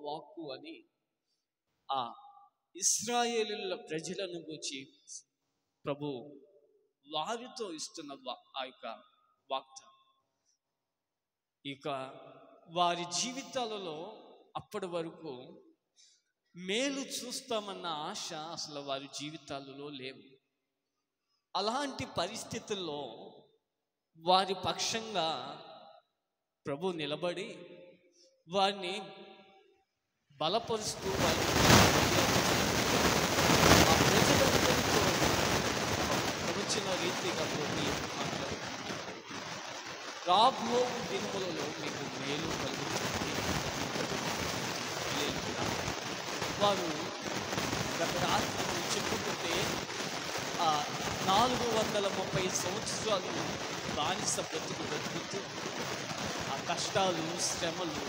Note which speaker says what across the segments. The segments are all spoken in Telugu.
Speaker 1: వాక్కు అని ఆ ఇశ్రాయేలీయుల ప్రజలను గూర్చి ప్రభు వారితో ఇస్తున్న ఆ యొక్క వాగ్దానం. ఇక వారి జీవితాలలో అప్పటి వరకు మేలు చూస్తామన్న ఆశ అసలు వారి జీవితాలలో లేవు. అలాంటి పరిస్థితుల్లో వారి పక్షంగా ప్రభు నిలబడి వారిని బలపరుస్తూ వారిని ఆ ప్రజలందరితో ప్రవచన రీతిగా మాట్లాడుతున్నారు. రాబో దినములలో మీకు మేలు కలుగుతుంది. వారు గత రాత్రి చెప్పుకుంటే 430 సంవత్సరాలు బానిస బ్రతుకుతూ ఆ కష్టాలు శ్రమలు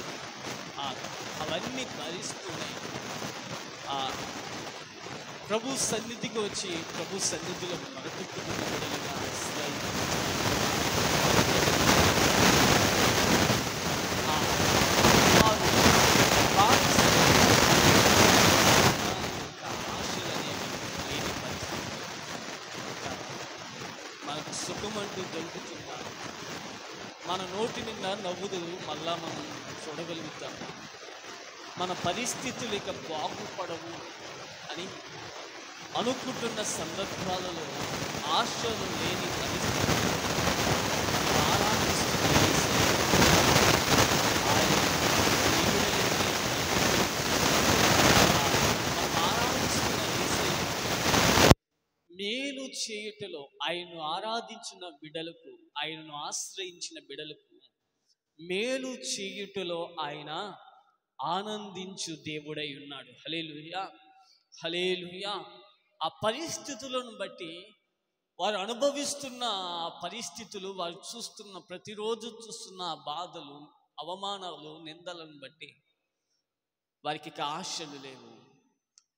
Speaker 1: అవన్నీ భరిస్తున్నాయి. ప్రభు సన్నిధికి వచ్చి ప్రభు సన్నిధిలో మరపెట్టుకున్నగా మనకు సుఖమంటూ దొరుకుతున్నా మన నోటి నిండా నవ్వుదు మళ్ళా మనం చూడగలుగుతాం. మన పరిస్థితులు ఇక బాగుపడవు అని అనుకుంటున్న సందర్భాలలో ఆశలు లేని పరిస్థితులు మేలు చేయుటలో ఆయన్ను ఆరాధించిన బిడలకు, ఆయనను ఆశ్రయించిన బిడలకు మేలు చేయుటలో ఆయన ఆనందించు దేవుడై ఉన్నాడు. హల్లెలూయా, హల్లెలూయా. ఆ పరిస్థితులను బట్టి వారు అనుభవిస్తున్న ఆ పరిస్థితులు, వారు చూస్తున్న ప్రతిరోజు చూస్తున్న ఆ బాధలు, అవమానాలు, నిందలను బట్టి వారికి ఆశలు లేవు.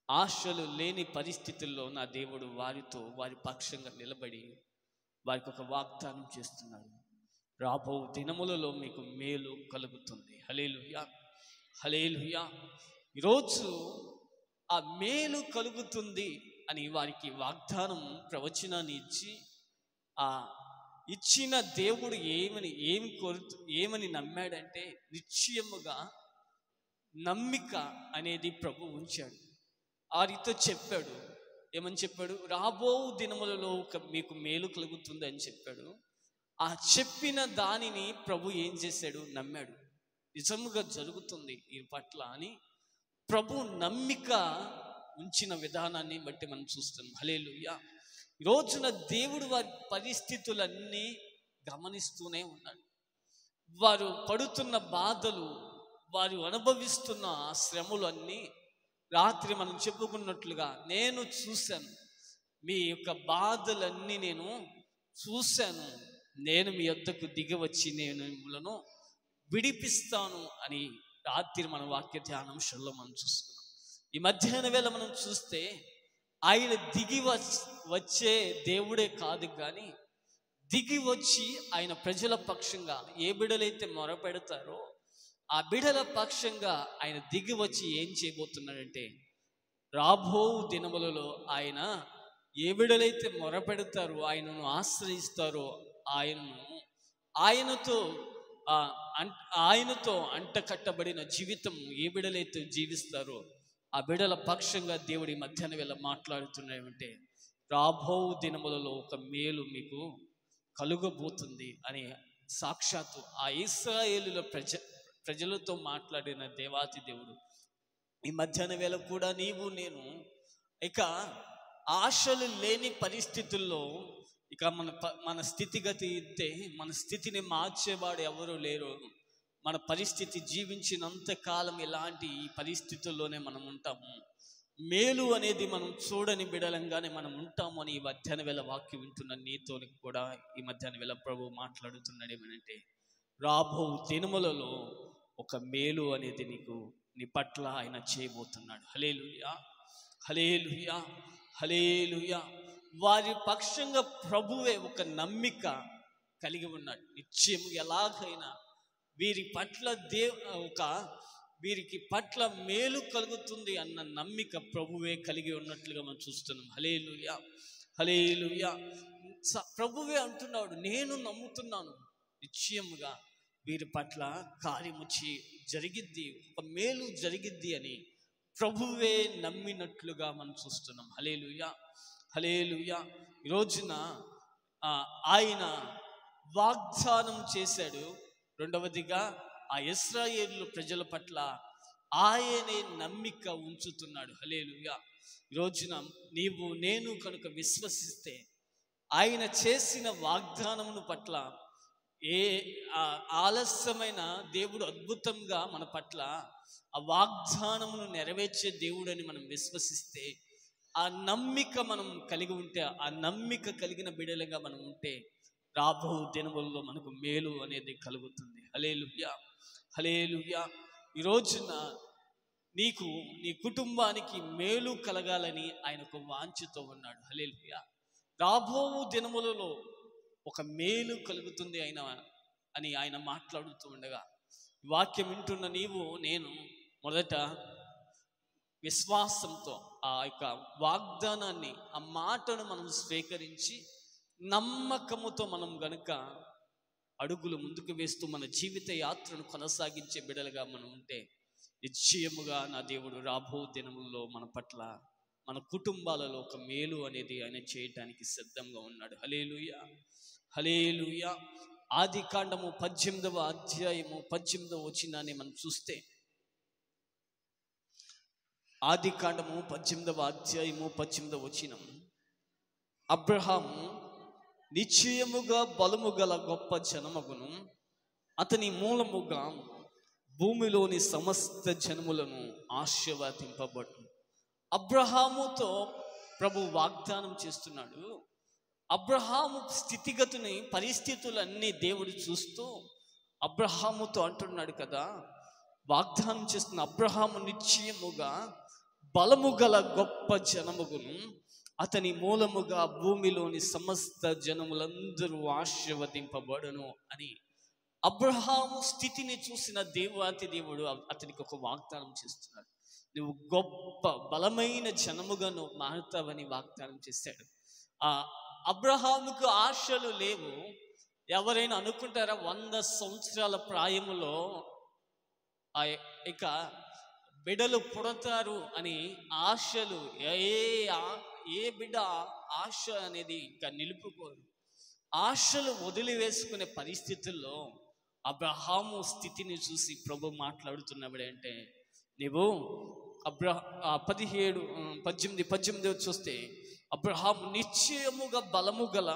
Speaker 1: ఆశలు లేని పరిస్థితుల్లో నా దేవుడు వారితో వారి పక్షంగా నిలబడి వారికి ఒక వాగ్దానం చేస్తున్నాడు. రాబో దినములలో మీకు మేలు కలుగుతుంది. హల్లెలూయా, హల్లెలూయా. ఈరోజు ఆ మేలు కలుగుతుంది అని వారికి వాగ్దానం ప్రవచనాన్ని ఇచ్చి ఆ ఇచ్చిన దేవుడు ఏమని నమ్మాడంటే నిశ్చయముగా నమ్మిక అనేది ప్రభు ఉంచాడు. ఆ రీతితో చెప్పాడు. ఏమని చెప్పాడు? రాబో దినములలో మీకు మేలు కలుగుతుంది అని చెప్పాడు. ఆ చెప్పిన దానిని ప్రభు ఏం చేశాడు? నమ్మాడు. నిజముగా జరుగుతుంది ఈ పట్ల అని ప్రభు నమ్మిక ఉంచిన విధానాన్ని బట్టి మనం చూస్తాం. హల్లెలూయా. ఈ రోజున దేవుడు వారి పరిస్థితులన్నీ గమనిస్తూనే ఉన్నాడు. వారు పడుతున్న బాధలు, వారు అనుభవిస్తున్న శ్రమలు అన్నీ రాత్రి మనం చెప్పుకున్నట్లుగా నేను చూశాను. మీ యొక్క బాధలన్నీ నేను చూశాను. నేను మీ యొద్దకు దిగి వచ్చి నేను మిమ్మలను విడిపిస్తాను అని రాత్రి మన వాక్య ధ్యానాంశంలో మనం చూసుకున్నాం. ఈ మధ్యాహ్న వేళ మనం చూస్తే ఆయన దిగి వచ్చే దేవుడే కాదు, కానీ దిగి వచ్చి ఆయన ప్రజల పక్షంగా ఏ బిడలైతే మొరపెడతారో ఆ బిడల పక్షంగా ఆయన దిగి వచ్చి ఏం చేయబోతున్నాడంటే, రాబో దినములలో ఆయన ఏ బిడలైతే మొరపెడతారో, ఆయనను ఆశ్రయిస్తారో, ఆయనతో అంటకట్టబడిన జీవితం ఏ బిడలైతే జీవిస్తారో ఆ బిడల పక్షంగా దేవుడి మధ్యాహ్న వేళ మాట్లాడుతున్నాయంటే, రాబో దినములలో ఒక మేలు మీకు కలుగబోతుంది అని సాక్షాత్తు ఆ ఇశ్రాయేలుల ప్రజలతో మాట్లాడిన దేవాతి దేవుడు ఈ మధ్యాహ్న వేళ కూడా నీవు నేను ఇక ఆశలు లేని పరిస్థితుల్లో ఇక మన స్థితిగతి ఇస్తే మన స్థితిని మార్చేవాడు ఎవరు లేరు. మన పరిస్థితి జీవించినంత కాలం ఇలాంటి ఈ పరిస్థితుల్లోనే మనం ఉంటాము. మేలు అనేది మనం చూడని బిడలంగానే మనం ఉంటాము అని ఈ మధ్యాహ్న వేళ వాక్యం వింటున్న నీతో కూడా ఈ మధ్యాహ్న వేళ ప్రభు మాట్లాడుతున్నాడు. ఏమనంటే, రాబో దినములలో ఒక మేలు అనేది నీ పట్ల ఆయన చేయబోతున్నాడు. హల్లెలూయా, హల్లెలూయా, హల్లెలూయా. వారి పక్షంగా ప్రభువే ఒక నమ్మిక కలిగి ఉన్నాడు. నిశ్చయం ఎలాగైనా వీరి పట్ల ఒక వీరికి పట్ల మేలు కలుగుతుంది అన్న నమ్మిక ప్రభువే కలిగి ఉన్నట్లుగా మనం చూస్తున్నాం. హల్లెలూయా, హల్లెలూయా. ప్రభువే అంటున్నాడు, నేను నమ్ముతున్నాను, నిశ్చయముగా వీరి పట్ల కార్యము జరిగిద్ది, ఒక మేలు జరిగిద్ది అని ప్రభువే నమ్మినట్లుగా మనం చూస్తున్నాం. హల్లెలూయా, హల్లెలూయా. ఈ రోజున ఆయన వాగ్దానం చేశాడు. రెండవదిగా ఆ ఇశ్రాయేలు ప్రజల పట్ల ఆయనే నమ్మిక ఉంచుతున్నాడు. హల్లెలూయా. ఈ రోజున నీవు నేను కనుక విశ్వసిస్తే ఆయన చేసిన వాగ్దానమును పట్ల ఆలస్యమైన దేవుడు అద్భుతంగా మన పట్ల ఆ వాగ్దానమును నెరవేర్చే దేవుడని మనం విశ్వసిస్తే, ఆ నమ్మిక మనం కలిగి ఉంటే, ఆ నమ్మిక కలిగిన బిడ్డలుగా మనం ఉంటే రాబో దినములలో మనకు మేలు అనేది కలుగుతుంది. హల్లెలూయా, హల్లెలూయా. ఈ రోజున నీకు నీ కుటుంబానికి మేలు కలగాలని ఆయన ఒక వాంఛతో ఉన్నాడు. హల్లెలూయా. రాబో దినములలో ఒక మేలు కలుగుతుంది అని ఆయన మాట్లాడుతూ ఉండగా, వాక్యం వింటున్న నీవు నేను మొదట విశ్వాసంతో ఆ యొక్క వాగ్దానాన్ని, ఆ మాటను మనం స్వీకరించి నమ్మకముతో మనం గనుక అడుగులు ముందుకు వేస్తూ మన జీవిత యాత్రను కొనసాగించే బిడ్డలుగా మనం ఉంటే, నిశ్చయముగా నా దేవుడు రాబో దినముల్లో మన పట్ల, మన కుటుంబాలలో ఒక మేలు అనేది ఆయన చేయటానికి సిద్ధంగా ఉన్నాడు. హల్లెలూయా, హల్లెలూయా. ఆది కాండము 18వ అధ్యాయము 18వ వచనాన్ని మనం చూస్తే, ఆది కాండము 18వ అధ్యాయము 18వ వచనం, అబ్రహాము నిశ్చయముగా బలము గల గొప్ప జనమగును, అతని మూలముగా భూమిలోని సమస్త జనములను ఆశీర్వదింపబడును. అబ్రహాముతో ప్రభు వాగ్దానం చేస్తున్నాడు. అబ్రహాము స్థితిగతిని, పరిస్థితులన్నీ దేవుడు చూస్తూ అబ్రహాముతో అంటున్నాడు కదా, వాగ్దానం చేస్తున్న అబ్రహాము నిశ్చయముగా బలము గల గొప్ప జనముగును, అతని మూలముగా భూమిలోని సమస్త జనములందరూ ఆశీర్వదింపబడును అని అబ్రహాము స్థితిని చూసిన దేవాతి దేవుడు అతనికి ఒక వాగ్దానం చేస్తున్నాడు. నువ్వు గొప్ప బలమైన జనముగా నువ్వు మారుతావని వాగ్దానం చేశాడు. అబ్రహాముకు ఆశలు లేవు. ఎవరైనా అనుకుంటారా 100 సంవత్సరాల ప్రాయములో ఇక బిడ్డలు పుడతారు అని ఆశలు? ఏ బిడ్డ ఆశ అనేది ఇంకా నిలుపుకోరు. ఆశలు వదిలివేసుకునే పరిస్థితుల్లో అబ్రహాము స్థితిని చూసి ప్రభు మాట్లాడుతున్నప్పుడంటే, నీవు 18 చూస్తే, అబ్రహాము నిశ్చయముగా బలము గల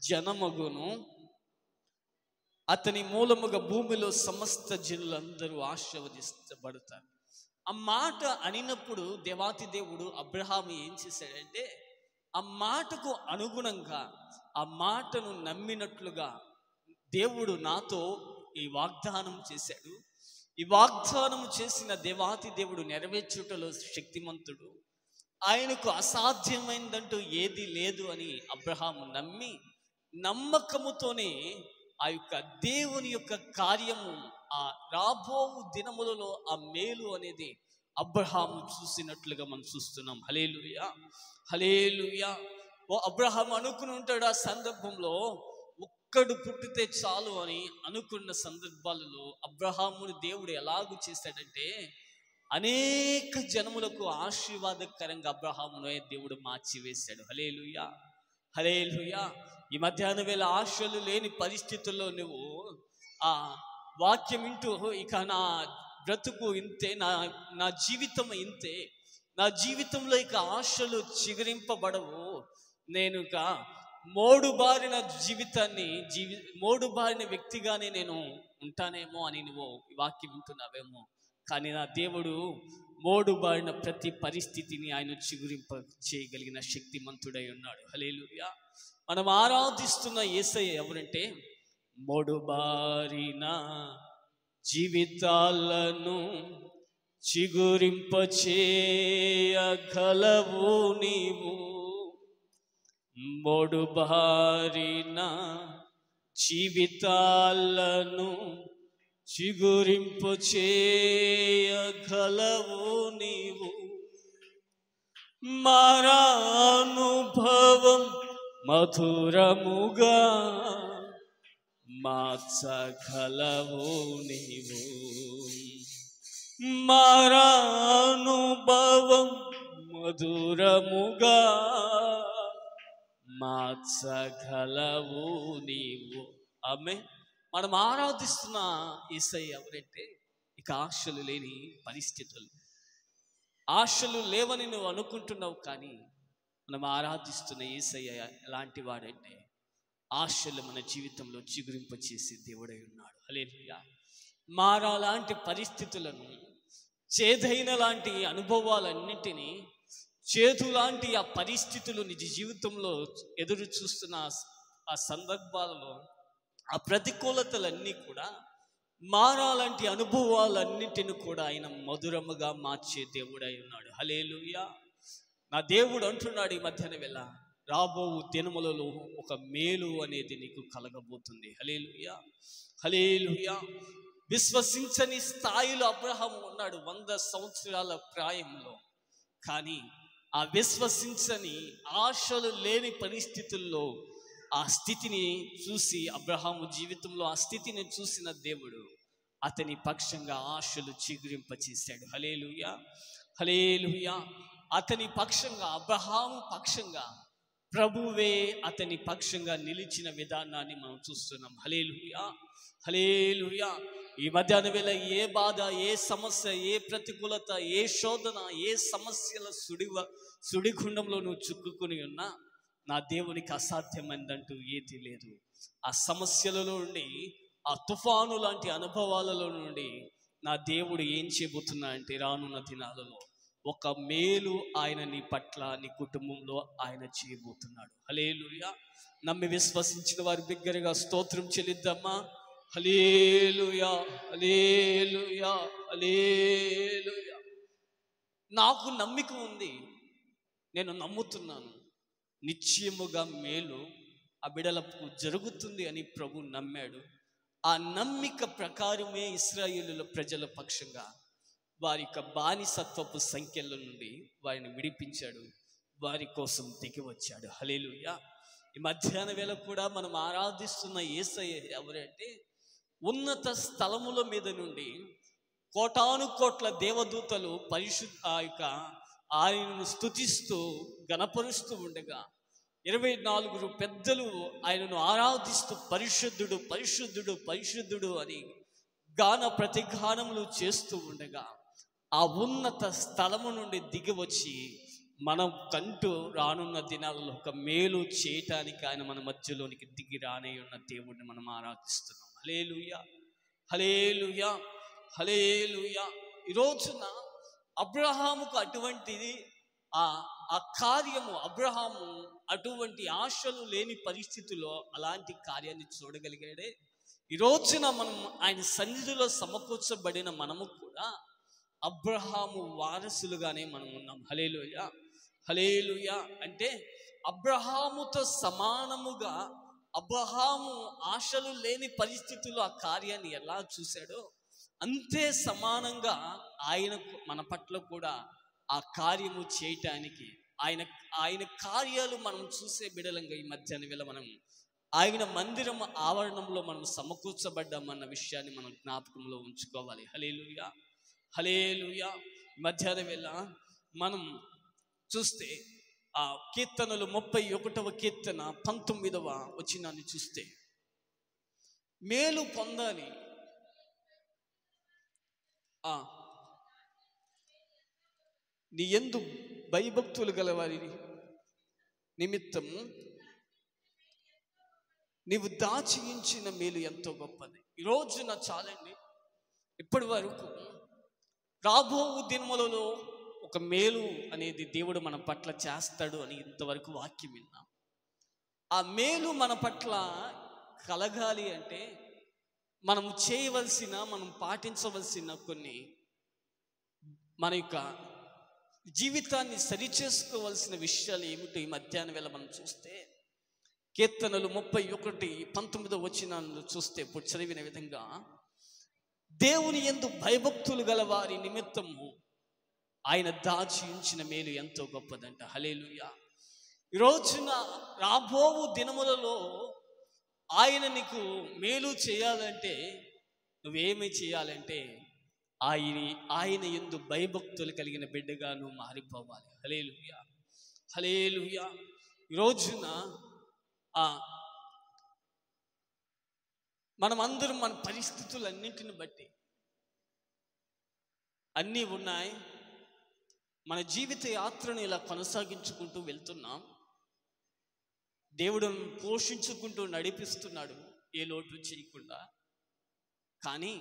Speaker 1: జనమగును, అతని మూలముగా భూమిలో సమస్త జనులందరూ ఆశీర్వదించబడతారు. ఆ మాట అనినప్పుడు దేవాతి దేవుడు అబ్రహాము ఏం చేశాడంటే, ఆ మాటకు అనుగుణంగా, ఆ మాటను నమ్మినట్లుగా దేవుడు నాతో ఈ వాగ్దానం చేశాడు. ఈ వాగ్దానం చేసిన దేవాతి దేవుడు నెరవేర్చుటలో శక్తిమంతుడు. ఆయనకు అసాధ్యమైందంటూ ఏది లేదు అని అబ్రహాము నమ్మి, నమ్మకముతోనే ఆ యొక్క దేవుని యొక్క కార్యము, ఆ రాబో దినములలో ఆ మేలు అనేది అబ్రహాము చూసినట్లుగా మనం చూస్తున్నాం. హల్లెలూయా, హల్లెలూయా. అబ్రహాము అనుకుని ఉంటాడు ఆ సందర్భంలో, ఒక్కడు పుట్టితే చాలు అని అనుకున్న సందర్భాలలో అబ్రహాముని దేవుడు ఎలాగూ చేశాడంటే, అనేక జనములకు ఆశీర్వాదకరంగా అబ్రహామును దేవుడు మార్చివేశాడు. హల్లెలూయా, హల్లెలూయా. ఈ మధ్యాహ్న వేళ ఆశలు లేని పరిస్థితుల్లో నువ్వు ఆ వాక్యం వింటూ, ఇక నా బ్రతుకు ఇంతే, నా జీవితం ఇంతే, నా జీవితంలో ఇక ఆశలు చిగురింపబడవు, నేను ఇక మోడుబారిన జీవితాన్ని మోడుబారిన వ్యక్తిగానే నేను ఉంటానేమో అని నువ్వు ఈ వాక్యం వింటున్నావేమో. కానీ నా దేవుడు మోడుబారిన ప్రతి పరిస్థితిని ఆయన చిగురింప చేయగలిగిన శక్తిమంతుడై ఉన్నాడు. హల్లెలూయా. మనం ఆరాధిస్తున్న యేసయ్య ఎవరంటే, మోడుబారిన జీవితాలను చిగురింప చేయగలవు నీవు, మోడుబారిన జీవితాలను చిగురింపు చేయగలవు నీవు, మారానుభవం మధురముగా మార్చగలవు నీవు, మారానుభవం మధురముగా మార్చగలవు నీవు. ఆమె మనం ఆరాధిస్తున్న యేసయ్య ఎవరంటే, ఇక ఆశలు లేని పరిస్థితులు, ఆశలు లేవని నువ్వు అనుకుంటున్నావు, కానీ మనం ఆరాధిస్తున్న యేసయ్య ఎలాంటి వాడంటే ఆశలు మన జీవితంలో చిగురింప చేసి దేవుడై ఉన్నాడు. హల్లెలూయా. మారా లాంటి పరిస్థితులను, చేదైన లాంటి అనుభవాలన్నింటినీ, చేదు లాంటి ఆ పరిస్థితులు నిజ జీవితంలో ఎదురు చూస్తున్న ఆ సందర్భాలలో ఆ ప్రతికూలతలన్నీ కూడా, మారాలంటి అనుభవాలన్నింటిని కూడా ఆయన మధురముగా మార్చే దేవుడై ఉన్నాడు. హల్లెలూయా. నా దేవుడు అంటున్నాడు ఈ మధ్యాహ్న వేళ, రాబో దినములలో ఒక మేలు అనేది నీకు కలగబోతుంది. హల్లెలూయా, హల్లెలూయా. విశ్వసించని స్థాయిలో అబ్రహాము ఉన్నాడు 100 సంవత్సరాల ప్రాయంలో, కానీ ఆ విశ్వసించని, ఆశలు లేని పరిస్థితుల్లో ఆ స్థితిని చూసి, అబ్రహాము జీవితంలో ఆ స్థితిని చూసిన దేవుడు అతని పక్షంగా ఆశలు చిగురింపచేశాడు. హల్లెలూయా, హల్లెలూయా. అతని పక్షంగా, అబ్రహాము పక్షంగా ప్రభువే అతని పక్షంగా నిలిచిన విధానాన్ని మనం చూస్తున్నాం. హల్లెలూయా, హల్లెలూయా. ఈ మధ్యాహ్న వేళ ఏ బాధ, ఏ సమస్య, ఏ ప్రతికూలత, ఏ శోధన, ఏ సమస్యల సుడిగుండంలో నువ్వు చిక్కుకుని ఉన్నా, నా దేవునికి అసాధ్యమైందంటూ ఏది లేదు. ఆ సమస్యలలో నుండి, ఆ తుఫాను లాంటి అనుభవాలలో నుండి నా దేవుడు ఏం చేయబోతున్నా అంటే, రానున్న దినాలలో ఒక మేలు ఆయన నీ పట్ల, నీ కుటుంబంలో ఆయన చేయబోతున్నాడు. హల్లెలూయా. నమ్మి విశ్వసించిన వారి బిగ్గరగా స్తోత్రం చెల్లిద్దామా. హల్లెలూయా, హల్లెలూయా, హల్లెలూయా. నాకు నమ్మిక ఉంది, నేను నమ్ముతున్నాను, నిశ్చయముగా మేలు ఆ బిడలకు జరుగుతుంది అని ప్రభు నమ్మాడు. ఆ నమ్మిక ప్రకారమే ఇశ్రాయేలుల ప్రజల పక్షంగా వారి యొక్క బానిసత్వపు సంఖ్యల నుండి వారిని విడిపించాడు, వారి కోసం దిగి వచ్చాడు. హల్లెలూయా. ఈ మధ్యాహ్న వేళ కూడా మనం ఆరాధిస్తున్న యేసయ్య ఎవరంటే, ఉన్నత స్థలముల మీద నుండి కోటాను కోట్ల దేవదూతలు ఆయనను స్తుతిస్తూ గణపరుస్తూ ఉండగా, 24 పెద్దలు ఆయనను ఆరాధిస్తూ పరిశుద్ధుడు, పరిశుద్ధుడు, పరిశుద్ధుడు అని గాన ప్రతిగానములు చేస్తూ ఉండగా, ఆ ఉన్నత స్థలము నుండి దిగి వచ్చి మనం కంటూ రానున్న దినాలలో ఒక మేలు చేయటానికి ఆయన మన మధ్యలోనికి దిగి రానే ఉన్న దేవుడిని మనం ఆరాధిస్తున్నాం. హల్లెలూయా, హల్లెలూయా, హల్లెలూయా. ఈ రోజున అబ్రహాముకు అటువంటిది ఆ కార్యము, అబ్రహాము అటువంటి ఆశలు లేని పరిస్థితుల్లో అలాంటి కార్యాన్ని చూడగలిగాడే. ఈ రోజున మనం ఆయన సన్నిధిలో సమకూర్చబడిన మనము కూడా అబ్రహాము వారసులుగానే మనం ఉన్నాం. హల్లెలూయా, హల్లెలూయా. అంటే అబ్రహాముతో సమానముగా, అబ్రహాము ఆశలు లేని పరిస్థితుల్లో ఆ కార్యాన్ని ఎలా చూశాడో, అంతే సమానంగా ఆయనకు మన పట్ల కూడా ఆ కార్యము చేయటానికి, ఆయన కార్యాలు మనం చూసే బిడలంగా ఈ మధ్యాహ్న వేళ మనం ఆయన మందిరం ఆవరణంలో మనం సమకూర్చబడ్డామన్న విషయాన్ని మనం జ్ఞాపకంలో ఉంచుకోవాలి. హల్లెలూయా, హల్లెలూయా. మధ్యాహ్న వేళ మనం చూస్తే ఆ కీర్తనలు 31వ కీర్తన 19వ వచనాన్ని చూస్తే, మేలు పొందాలి, నీ యందు భయభక్తులు గలవారి నిమిత్తము నీవు దాచి ఉంచిన మేలు ఎంతో గొప్పది. ఈరోజున చాలండి, ఇప్పటి వరకు రాబో దినములలో ఒక మేలు అనేది దేవుడు మన పట్ల చేస్తాడు అని ఇంతవరకు వాక్యం విన్నాం. ఆ మేలు మన పట్ల కలగాలి అంటే మనం చేయవలసిన, మనం పాటించవలసిన కొన్ని, మన యొక్క జీవితాన్ని సరిచేసుకోవాల్సిన విషయాలు ఏమిటో ఈ మధ్యాహ్న వేళ మనం చూస్తే, కీర్తనలు 31:19 వచనాలను చూస్తే ఇప్పుడు చదివిన విధంగా, దేవుని యందు భయభక్తులు గల వారి నిమిత్తము ఆయన దాచి ఉంచిన మేలు ఎంతో గొప్పదంట. హల్లెలూయా. ఈ రోజున రాబోవు దినములలో ఆయన నీకు మేలు చేయాలంటే నువ్వేమి చేయాలంటే ఆయన యందు భయభక్తులు కలిగిన బిడ్డగా నువ్వు మారిపోవాలి. హల్లెలూయా, హల్లెలూయా. ఈ రోజున మనమందరం మన పరిస్థితులన్నింటిని బట్టి అన్నీ ఉన్నాయి, మన జీవిత యాత్రను ఇలా కొనసాగించుకుంటూ వెళ్తున్నాం. దేవుడు పోషించుకుంటూ నడిపిస్తున్నాడు ఏ లోటు చేయకుండా. కానీ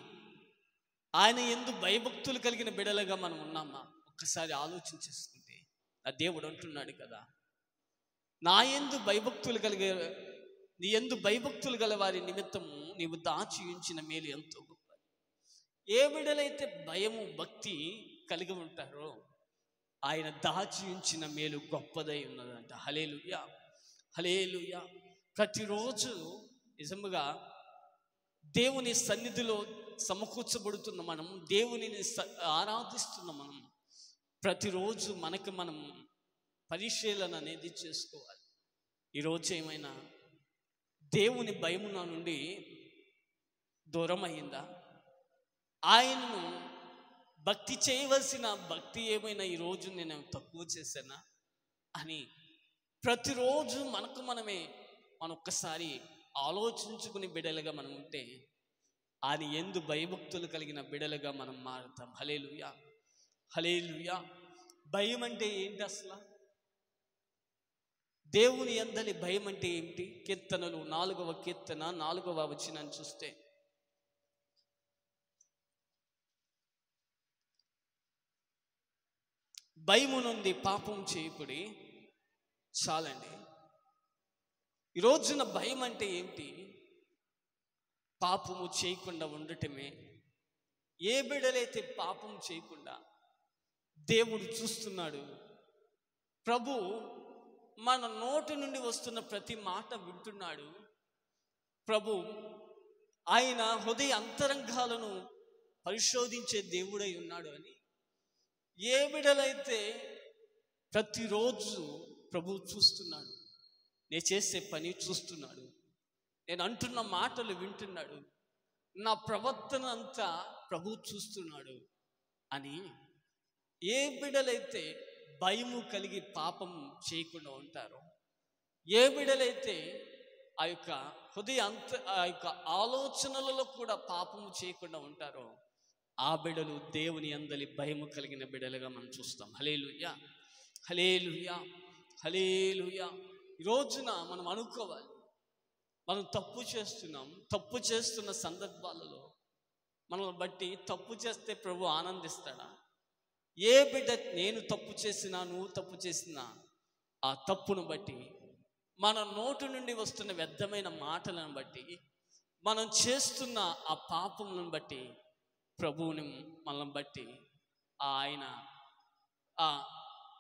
Speaker 1: ఆయన యందు భయభక్తులు కలిగిన బిడలుగా మనం ఉన్నామా? ఒక్కసారి ఆలోచించేసుకుంటే ఆ దేవుడు అంటున్నాడు కదా, నీ యందు భయభక్తులు గల వారి నిమిత్తము నీవు దాచి ఉంచిన మేలు ఎంతో గొప్పది. ఏ బిడలైతే భయము భక్తి కలిగి ఉంటారో ఆయన దాచి ఉంచిన మేలు గొప్పదై ఉన్నదంట. హల్లెలూయా, హల్లెలూయా. ప్రతిరోజు నిజముగా దేవుని సన్నిధిలో సమకూర్చబడుతున్న మనం, దేవునిని ఆరాధిస్తున్న మనం ప్రతిరోజు మనకు మనం పరిశీలన అనేది చేసుకోవాలి. ఈరోజు ఏమైనా దేవుని భయమున నుండి దూరం అయిందా? ఆయనను భక్తి చేయవలసిన భక్తి ఏమైనా ఈరోజు నేను తక్కువ చేశానా అని ప్రతిరోజు మనం ఒక్కసారి ఆలోచించుకుని బిడలుగా మనం ఉంటే ఆయన యందు భయభక్తులు కలిగిన బిడలుగా మనం మారుతాం. హల్లెలూయా, హల్లెలూయా. భయం అంటే ఏంటి అసలు? దేవుని యందలి భయం అంటే ఏమిటి? కీర్తనలు 4వ కీర్తన 4వ వచనాన్ని చూస్తే, భయము నుండి పాపం చేయకుడి. చాలండి. ఈ రోజున భయం అంటే ఏంటి? పాపము చేయకుండా ఉండటమే. ఏ బిడ్డలైతే పాపం చేయకుండా దేవుడు చూస్తున్నాడు, ప్రభు మన నోటి నుండి వస్తున్న ప్రతి మాట వింటున్నాడు, ప్రభు ఆయన హృదయ అంతరంగాలను పరిశోధించే దేవుడై ఉన్నాడు అని ఏ బిడ్డలైతే ప్రతిరోజు ప్రభు చూస్తున్నాడు, నేను చేసే పని చూస్తున్నాడు, నేను అంటున్న మాటలు వింటున్నాడు, నా ప్రవర్తన అంతా ప్రభు చూస్తున్నాడు అని ఏ బిడ్డలైతే భయము కలిగి పాపం చేయకుండా ఉంటారో, ఏ బిడ్డలైతే ఆ యొక్క ఆలోచనలలో కూడా పాపము చేయకుండా ఉంటారో ఆ బిడ్డలు దేవుని యందలి భయము కలిగిన బిడ్డలుగా మనం చూస్తాం. హల్లెలూయా, హల్లెలూయా, హల్లెలూయా. ఈ రోజున మనం అనుకోవాలి, మనం తప్పు చేస్తున్నాం. తప్పు చేస్తున్న సందర్భాలలో మనల్ని బట్టి తప్పు చేస్తే ప్రభు ఆనందిస్తాడా? ఏ బిడ్డ నేను తప్పు చేసినా, నువ్వు తప్పు చేసినా ఆ తప్పును బట్టి, మన నోటు నుండి వస్తున్న వ్యర్థమైన మాటలను బట్టి, మనం చేస్తున్న ఆ పాపములను బట్టి ప్రభువుని మనల్ని బట్టి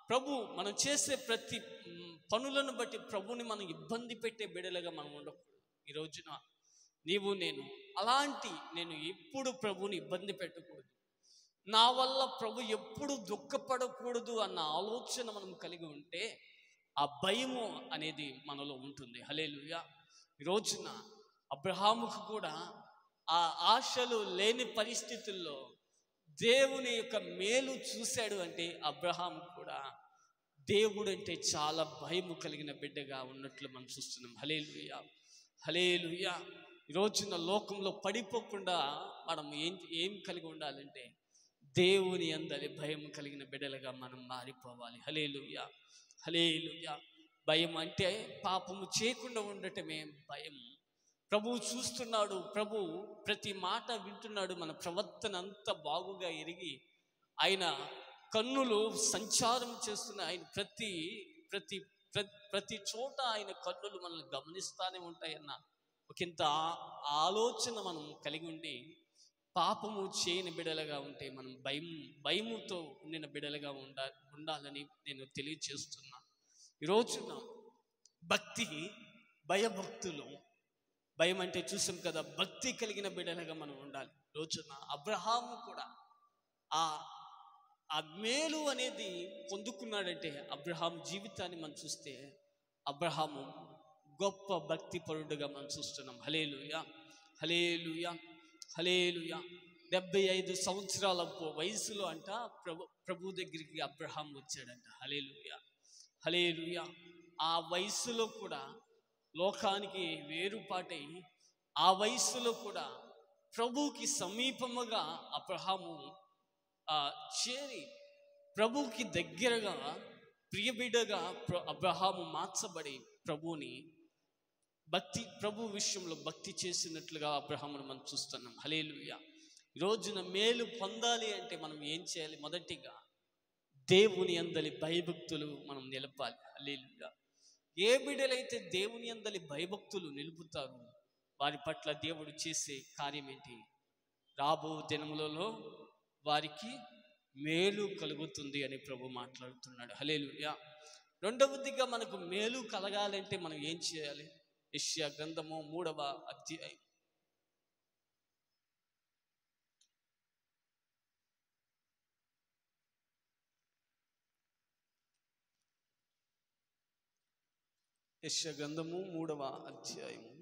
Speaker 1: ప్రభు మనం చేసే ప్రతి పనులను బట్టి ప్రభుని మనం ఇబ్బంది పెట్టే బిడలుగా మనం ఉండకూడదు. ఈ రోజున నేను ఎప్పుడు ప్రభుని ఇబ్బంది పెట్టకూడదు, నా వల్ల ప్రభు ఎప్పుడు దుఃఖపడకూడదు అన్న ఆలోచన మనం కలిగి ఉంటే ఆ భయము అనేది మనలో ఉంటుంది. హల్లెలూయా. ఈ రోజున అబ్రహాముకు కూడా ఆ ఆశలు లేని పరిస్థితుల్లో దేవుని యొక్క మేలు చూశాడు అంటే అబ్రహాం కూడా దేవుడు అంటే చాలా భయము కలిగిన బిడ్డగా ఉన్నట్లు మనం చూస్తున్నాం. హల్లెలూయా, హల్లెలూయా. ఈ రోజున లోకంలో పడిపోకుండా మనం ఏం కలిగి ఉండాలంటే దేవుని యందలి భయం కలిగిన బిడ్డలుగా మనం మారిపోవాలి. హల్లెలూయా, హల్లెలూయా. భయం అంటే పాపము చేయకుండా ఉండటమే భయం. ప్రభువు చూస్తున్నాడు, ప్రభు ప్రతి మాట వింటున్నాడు, మన ప్రవర్తన అంతా బాగుగా ఎరిగి ఆయన కన్నులు సంచారం చేస్తున్న ఆయన ప్రతి చోట ఆయన కన్నులు మనల్ని గమనిస్తూనే ఉంటాయన్న ఒకంత ఆలోచన మనం కలిగి ఉండి పాపము చేయని బిడలుగా ఉంటే మనం భయముతో ఉండిన బిడలుగా ఉండాలని నేను తెలియచేస్తున్నాను. ఈరోజున భక్తి భయం అంటే చూసాం కదా, భక్తి కలిగిన బిడ్డలుగా మనం ఉండాలి. రోజున అబ్రహాము కూడా ఆ ఆ మేలు అనేది పొందుకున్నాడంటే అబ్రహాం జీవితాన్ని మనం చూస్తే అబ్రహాము గొప్ప భక్తి పరుడుగా మనం చూస్తున్నాం. హల్లెలూయా, హల్లెలూయా, హల్లెలూయా. 75 సంవత్సరాల వయసులో అంట ప్రభు దగ్గరికి అబ్రహాం వచ్చాడంట. హల్లెలూయా, హల్లెలూయా. ఆ వయసులో కూడా లోకానికి వేరుపాటై ఆ వయసులో కూడా ప్రభువుకి సమీపముగా అబ్రహాము చేరి ప్రభువుకి దగ్గరగా ప్రియబిడ్డగా అబ్రహాము మార్చబడి ప్రభు విషయంలో భక్తి చేసినట్లుగా అబ్రహామును మనం చూస్తున్నాం. హల్లెలూయా. రోజున మేలు పొందాలి అంటే మనం ఏం చేయాలి? మొదటిగా దేవుని యందలి భయభక్తులు మనం నిలపాలి. హల్లెలూయా. ఏ బిడ్డలైతే దేవుని యందలి భయభక్తులు నిలుపుతారో వారి పట్ల దేవుడు చేసే కార్యం ఏంటి? రాబో దినములలో వారికి మేలు కలుగుతుంది అని ప్రభు మాట్లాడుతున్నాడు. హల్లెలూయా. రెండవదిగా మనకు మేలు కలగాలంటే మనం ఏం చేయాలి? యెషయా గ్రంథము 3వ అధ్యాయం యెషయా గ్రంథము 3వ అధ్యాయము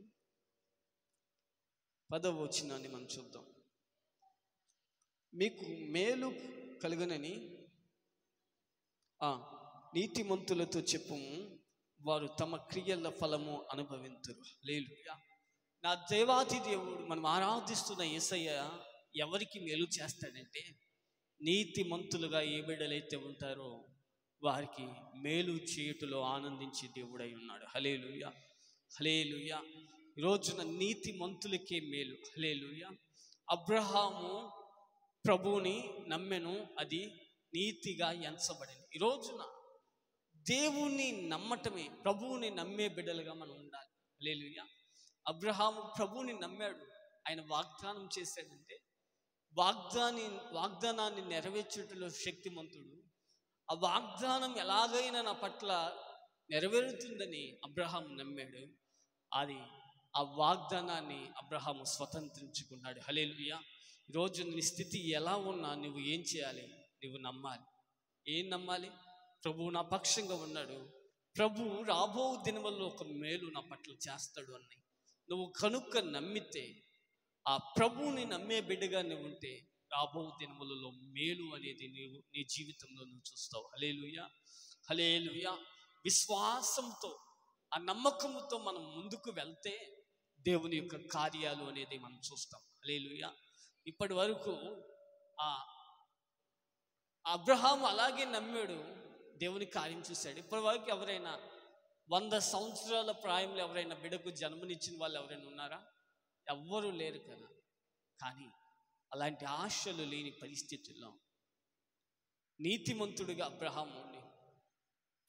Speaker 1: 10వ వచనాన్ని మనం చూద్దాం. మీకు మేలు కలుగునని నీతిమంతులతో చెప్పుము, వారు తమ క్రియల ఫలము అనుభవింతురు. హల్లెలూయా. నా దేవాతి దేవుడు, మనం ఆరాధిస్తున్న యేసయ్య ఎవరికి మేలు చేస్తాడంటే నీతిమంతులుగా ఏ బిడ్డలైతే ఉంటారో వారికి మేలు చేయుటలో ఆనందించే దేవుడై ఉన్నాడు. హల్లెలూయా, హల్లెలూయా. రోజున నీతిమంతులకే మేలు. హల్లెలూయా. అబ్రహాము ప్రభువుని నమ్మెను, అది నీతిగా ఎంచబడింది. ఈ రోజున దేవుని నమ్మటమే, ప్రభువుని నమ్మే బిడ్డలుగా మనం ఉండాలి. హల్లెలూయా. అబ్రహాము ప్రభువుని నమ్మాడు, ఆయన వాగ్దానం చేశాడంటే వాగ్దానాన్ని నెరవేర్చుటలో శక్తిమంతుడు. ఆ వాగ్దానం ఎలాగైనా నా పట్ల నెరవేరుతుందని అబ్రహాము నమ్మాడు. ఆ వాగ్దానాన్ని అబ్రహాము స్వతంత్రించుకున్నాడు. హల్లెలూయా. ఈరోజు నీ స్థితి ఎలా ఉన్నా నువ్వు ఏం చేయాలి? నువ్వు నమ్మాలి. ఏం నమ్మాలి? ప్రభువు నా పక్షంగా ఉన్నాడు, ప్రభువు రాబో దినముల్లో ఒక మేలు నా పట్ల చేస్తాడు అని నువ్వు కనుక్క నమ్మితే, ఆ ప్రభువుని నమ్మే బిడ్డగా నువ్వు ఉంటే రాబో దినములలో మేలు అనేది నీ జీవితంలో నువ్వు చూస్తావు. హల్లెలూయా, హల్లెలూయా. విశ్వాసంతో ఆ నమ్మకంతో మనం ముందుకు వెళ్తే దేవుని యొక్క కార్యాలు అనేది మనం చూస్తాం. హల్లెలూయా. ఇప్పటి వరకు అబ్రహాము అలాగే నమ్మాడు, దేవుని కార్యం చూశాడు. ఇప్పటి వరకు ఎవరైనా 100 సంవత్సరాల ప్రాయంలో ఎవరైనా బిడ్డకు జన్మనిచ్చిన వాళ్ళు ఎవరైనా ఉన్నారా? ఎవ్వరూ లేరు కదా. కానీ అలాంటి ఆశలు లేని పరిస్థితుల్లో నీతిమంతుడిగా అబ్రహాముని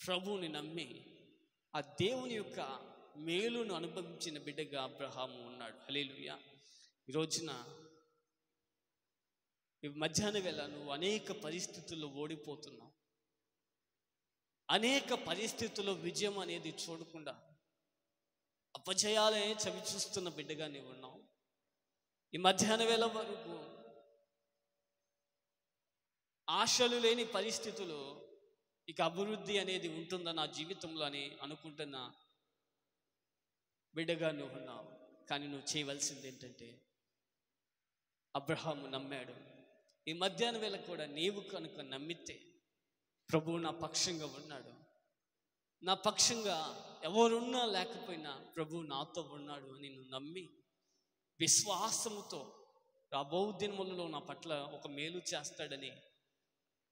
Speaker 1: ప్రభువుని నమ్మి ఆ దేవుని యొక్క మేలును అనుభవించిన బిడ్డగా అబ్రహాము ఉన్నాడు. హల్లెలూయా. ఈ రోజున ఈ మధ్యాహ్న వేళ నువ్వు అనేక పరిస్థితుల్లో ఓడిపోతున్నావు, అనేక పరిస్థితుల్లో విజయం అనేది చూడకుండా అపజయాలే చవి చూస్తున్న బిడ్డగా నీవు ఉన్నావు. ఈ మధ్యాహ్న వేళ వరకు ఆశలు లేని పరిస్థితులు, ఇక అభివృద్ధి అనేది ఉంటుందా నా జీవితంలో అని అనుకుంటున్న బిడ్డగా నువ్వు ఉన్నావు. కానీ నువ్వు చేయవలసింది ఏంటంటే, అబ్రహాము నమ్మాడు. ఈ మధ్యాహ్న వేళ కూడా నీవు కనుక నమ్మితే ప్రభువు నా పక్షంగా ఉన్నాడు, నా పక్షంగా ఎవరున్నా లేకపోయినా ప్రభువు నాతో ఉన్నాడు అని నువ్వు నమ్మి విశ్వాసముతో రాబో దినములలో నా పట్ల ఒక మేలు చేస్తాడని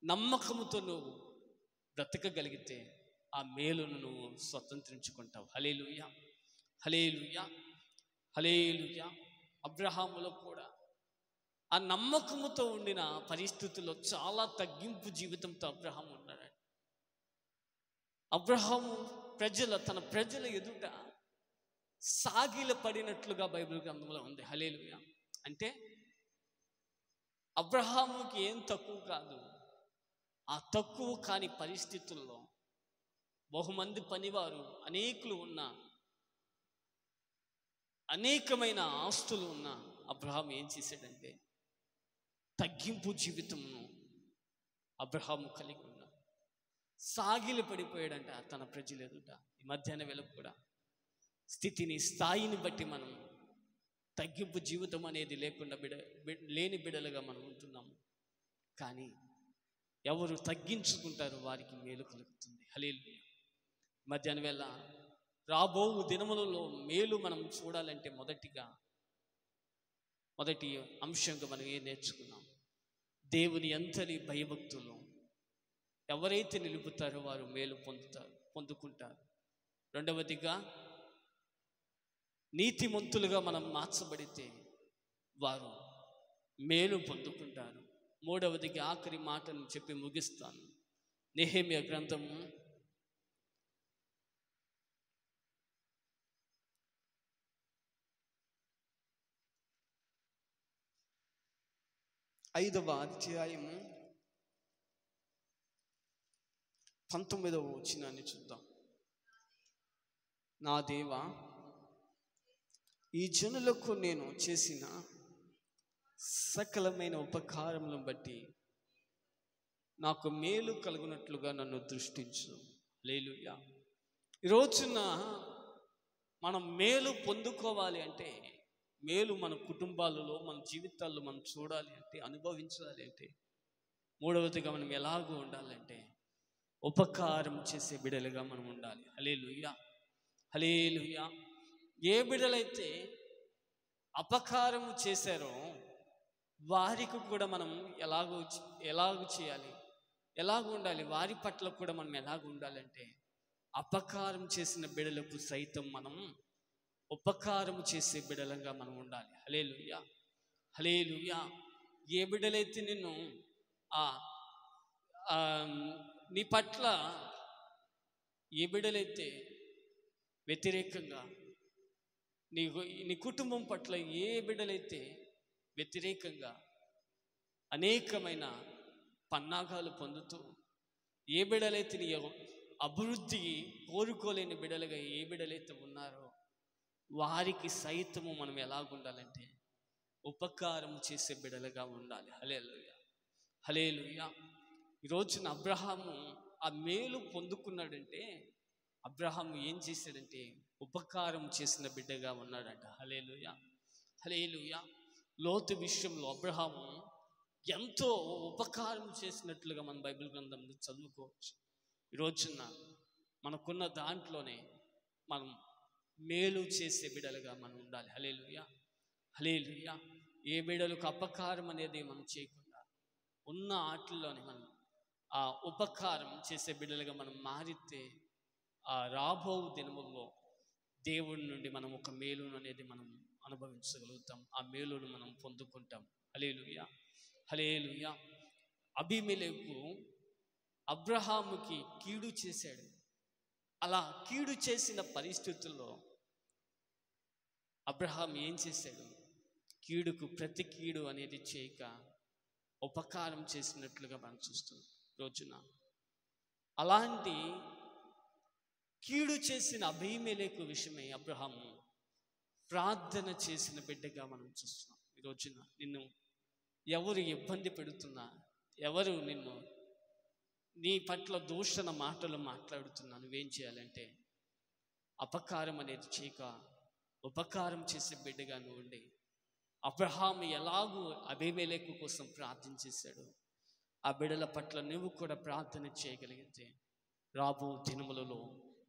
Speaker 1: నమ్మకముతో నువ్వు బ్రతకగలిగితే ఆ మేలును నువ్వు స్వతంత్రించుకుంటావు. హల్లెలూయా, హల్లెలూయా, హల్లెలూయా. అబ్రహాములో కూడా ఆ నమ్మకముతో ఉండిన పరిస్థితుల్లో చాలా తగ్గింపు జీవితంతో అబ్రహాము ఉన్నాడు. అబ్రహాము తన ప్రజల ఎదుట సాగిల పడినట్లుగా బైబిల్ గ్రంథంలో ఉంది. హల్లెలూయా. అంటే అబ్రహాముకి ఏం తక్కువ కాదు, ఆ తక్కువ కాని పరిస్థితుల్లో బహుమంది పనివారు అనేకులు ఉన్న అనేకమైన ఆస్తులు ఉన్న అబ్రహాం ఏం చేశాడంటే తగ్గింపు జీవితంను అబ్రహాము కలిగి ఉన్నాడు. సాగిలి పడిపోయాడంట తన ప్రజలు ఎదుట. ఈ మధ్యాహ్న వేళ కూడా స్థితిని, స్థాయిని బట్టి మనం తగ్గింపు జీవితం అనేది లేకుండా లేని బిడలుగా మనం ఉంటున్నాము. కానీ ఎవరు తగ్గించుకుంటారో వారికి మేలు కలుగుతుంది. హల్లెలూయా. మధ్యాహ్నం వేళ రాబో దినములలో మేలు మనం చూడాలంటే మొదటి అంశంగా మనం ఏం నేర్చుకున్నాం? దేవుని అంతటి భయభక్తులు ఎవరైతే నిలుపుతారో వారు మేలు పొందుకుంటారు. రెండవదిగా నీతిమంతులుగా మనం మార్చబడితే వారు మేలు పొందుకుంటారు. మూడవదిగా ఆఖరి మాటను చెప్పి ముగిస్తాను. నెహెమ్యా గ్రంథము 5వ అధ్యాయము 19వ వచనాన్ని చూద్దాం. నా దేవా, ఈ జనులకు నేను చేసిన సకలమైన ఉపకారములను బట్టి నాకు మేలు కలుగునట్లుగా నన్ను దృష్టించు. హల్లెలూయా. ఈ రోజున మనం మేలు పొందుకోవాలి అంటే, మేలు మన కుటుంబాలలో, మన జీవితాల్లో మనం చూడాలి అంటే, అనుభవించాలి అంటే, మూడవదిగా మనం ఎలాగూ ఉండాలంటే ఉపకారం చేసే బిడలుగా మనం ఉండాలి. హల్లెలూయా, హల్లెలూయా. ఏ బిడలైతే అపకారం చేశారో వారికి కూడా మనం ఎలాగూ చేయాలి, ఎలాగూ ఉండాలి, వారి పట్ల కూడా మనం ఎలాగూ ఉండాలంటే, అపకారం చేసిన బిడలకు సైతం మనం ఉపకారం చేసే బిడలంగా మనం ఉండాలి. హల్లెలూయా, హల్లెలూయా. ఏ బిడలైతే నిన్ను నీ పట్ల, ఏ బిడలైతే వ్యతిరేకంగా నీ కుటుంబం పట్ల, ఏ బిడలైతే వ్యతిరేకంగా అనేకమైన పన్నాగాలు పొందుతూ, ఏ బిడలైతే నీ అభివృద్ధి కోరుకోలేని బిడలుగా ఏ బిడలైతే ఉన్నారో వారికి సైతము మనం ఎలాగుండాలంటే ఉపకారం చేసే బిడలుగా ఉండాలి. హల్లెలూయా, హల్లెలూయా. ఈరోజున అబ్రహాము ఆ మేలు పొందుకున్నాడంటే, అబ్రహాము ఏం చేశాడంటే ఉపకారం చేసిన బిడ్డగా ఉన్నాడంట. హల్లెలూయా, హల్లెలూయా. లోతు విషయంలో అబ్రహాము ఎంతో ఉపకారం చేసినట్లుగా మన బైబిల్ గ్రంథంలో చదువుకోవచ్చు. ఈరోజున మనకున్న దాంట్లోనే మనం మేలు చేసే బిడలుగా మనం ఉండాలి. హల్లెలూయా, హల్లెలూయా. ఏ బిడలకు అపకారం అనేది మనం చేయకుండా ఉన్న ఆటల్లోనే మనం ఆ ఉపకారం చేసే బిడ్డలుగా మనం మారితే, ఆ రాబో దినముల్లో దేవుడి నుండి మనం ఒక మేలును అనేది మనం అనుభవించగలుగుతాం. ఆ మేలును మనం పొందుకుంటాం. హల్లెలూయా, హల్లెలూయా. అబీమెలెకు అబ్రహాముకి కీడు చేశాడు. అలా కీడు చేసిన పరిస్థితుల్లో అబ్రహాం ఏం చేశాడు? కీడుకు ప్రతి కీడు అనేది చేయక ఉపకారం చేసినట్లుగా మనం చూస్తున్నాం. రోజున అలాంటి కీడు చేసిన అబీమెలెకు విషయమై అబ్రహాము ప్రార్థన చేసిన బిడ్డగా మనం చూస్తున్నాం. ఈ రోజున నిన్ను ఎవరు ఇబ్బంది పెడుతున్నా, ఎవరు నీ పట్ల దూషణ మాటలు మాట్లాడుతున్నా, నువ్వేం చేయాలంటే అపకారం అనేది చేయక ఉపకారం చేసే బిడ్డగా నువ్వు ఉండి, అబ్రహాము ఎలాగూ అబీమెలెకు కోసం ప్రార్థన చేశాడు, ఆ బిడ్డల పట్ల నువ్వు కూడా ప్రార్థన చేయగలిగితే రాబో దినములలో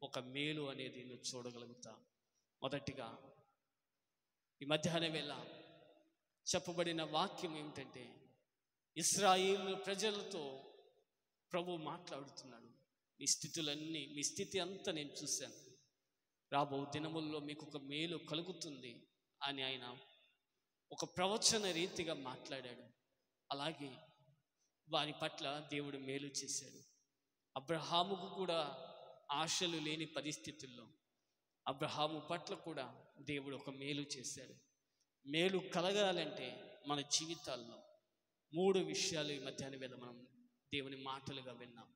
Speaker 1: ఒక మేలు అనేది నువ్వు చూడగలుగుతావు. మొదటిగా ఈ మధ్యాహ్న వేళ చెప్పబడిన వాక్యం ఏమిటంటే, ఇశ్రాయేలు ప్రజలతో ప్రభు మాట్లాడుతున్నాడు. మీ స్థితి అంతా నేను చూశాను, రాబో దినముల్లో మీకు ఒక మేలు కలుగుతుంది అని ఆయన ఒక ప్రవచన రీతిగా మాట్లాడాడు. అలాగే వారి పట్ల దేవుడు మేలు చేశాడు. అబ్రహాముకు కూడా ఆశలు లేని పరిస్థితుల్లో అబ్రహాము పట్ల కూడా దేవుడు ఒక మేలు చేశాడు. మేలు కలగాలంటే మన జీవితాల్లో 3 విషయాలు ఈ మధ్యాహ్న వేళ మనం దేవుని మాటలుగా విన్నాం.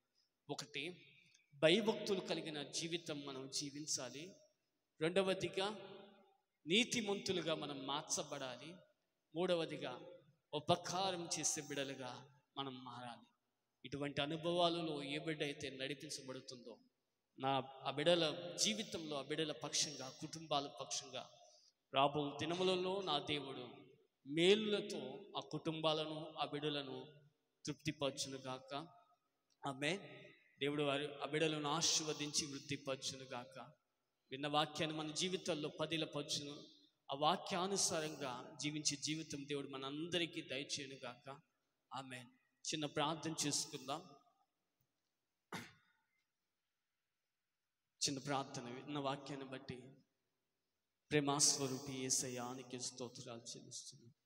Speaker 1: ఒకటి, భయభక్తులు కలిగిన జీవితం మనం జీవించాలి. రెండవదిగా నీతిమంతులుగా మనం మార్చబడాలి. మూడవదిగా ఉపకారం చేసే బిడలుగా మనం మారాలి. ఇటువంటి అనుభవాలలో ఏ బిడ్డ అయితే నడిపించబడుతుందో ఆ బిడల జీవితంలో, ఆ బిడల పక్షంగా, కుటుంబాల పక్షంగా రాబో దినములలో నా దేవుడు మేలులతో ఆ కుటుంబాలను, ఆ బిడలను తృప్తిపరచును గాక. ఆమేన్. దేవుడు ఆ బిడలను ఆశీర్వదించి వృద్ధిపరచును గాక. విన్న వాక్యాన్ని మన జీవితాల్లో పదిలపరచును. ఆ వాక్యానుసారంగా జీవించే జీవితం దేవుడు మనందరికీ దయచేయును గాక. ఆమేన్. చిన్న ప్రార్థన చేసుకుందాం. చిన్న ప్రార్థన. విన్న వాక్యాన్ని బట్టి ప్రేమాస్వరూపి యేసయ్యానికి స్తోత్రాలు చెల్లిస్తున్నాను.